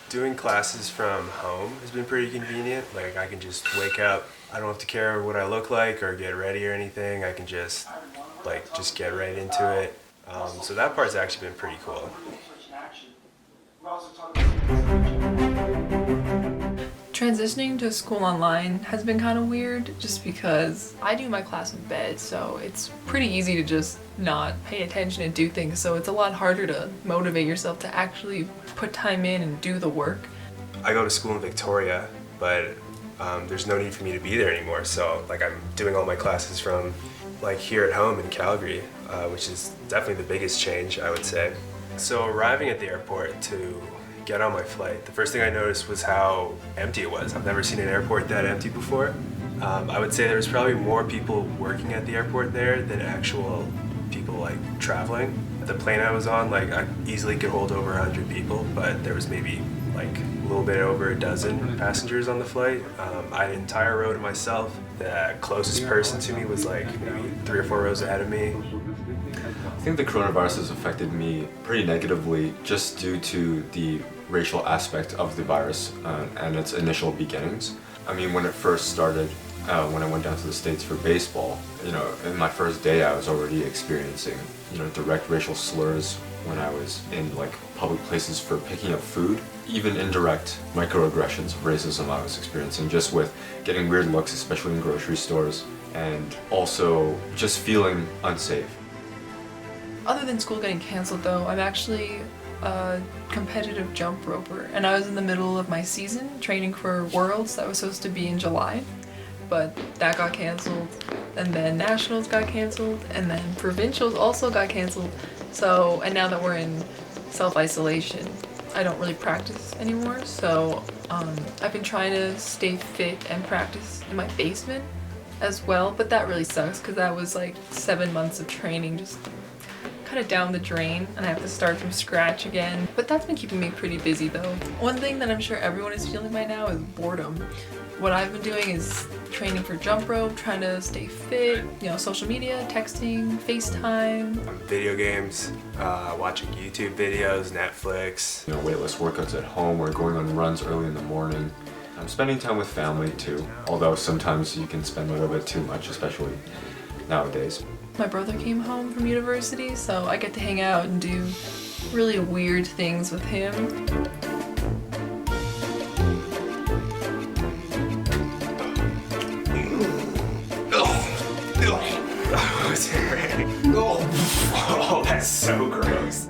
Doing classes from home has been pretty convenient. Like I can just wake up. I don't have to care what I look like or get ready or anything. I can just get right into it. So that part's actually been pretty cool. Transitioning to school online has been kind of weird just because I do my class in bed, so it's pretty easy to just not pay attention and do things, so it's a lot harder to motivate yourself to actually put time in and do the work. I go to school in Victoria, but there's no need for me to be there anymore. So like I'm doing all my classes from like here at home in Calgary, which is definitely the biggest change, I would say. So arriving at the airport to get on my flight, the first thing I noticed was how empty it was. I've never seen an airport that empty before. I would say there was probably more people working at the airport there than actual people like traveling. The plane I was on, like I easily could hold over 100 people, but there was maybe like a little bit over a dozen passengers on the flight. I had an entire row to myself. The closest person to me was like maybe 3 or 4 rows ahead of me. I think the coronavirus has affected me pretty negatively just due to the racial aspect of the virus and its initial beginnings. I mean, when it first started, when I went down to the States for baseball, in my first day I was already experiencing, direct racial slurs when I was in like public places for picking up food. Even indirect microaggressions of racism I was experiencing just with getting weird looks, especially in grocery stores, and also just feeling unsafe. Other than school getting canceled though, I'm actually a competitive jump roper, and I was in the middle of my season training for Worlds that was supposed to be in July, but that got canceled, and then Nationals got canceled, and then Provincials also got canceled. So, and now that we're in self-isolation, I don't really practice anymore, so I've been trying to stay fit and practice in my basement as well, but that really sucks because that was like 7 months of training just kind of down the drain, and I have to start from scratch again. But that's been keeping me pretty busy though. One thing that I'm sure everyone is feeling by now is boredom. What I've been doing is training for jump rope, trying to stay fit, social media, texting, FaceTime. Video games, watching YouTube videos, Netflix. Weightless workouts at home or going on runs early in the morning. I'm spending time with family too, although sometimes you can spend a little bit too much, especially nowadays. My brother came home from university, so I get to hang out and do really weird things with him. Oh, that's so gross.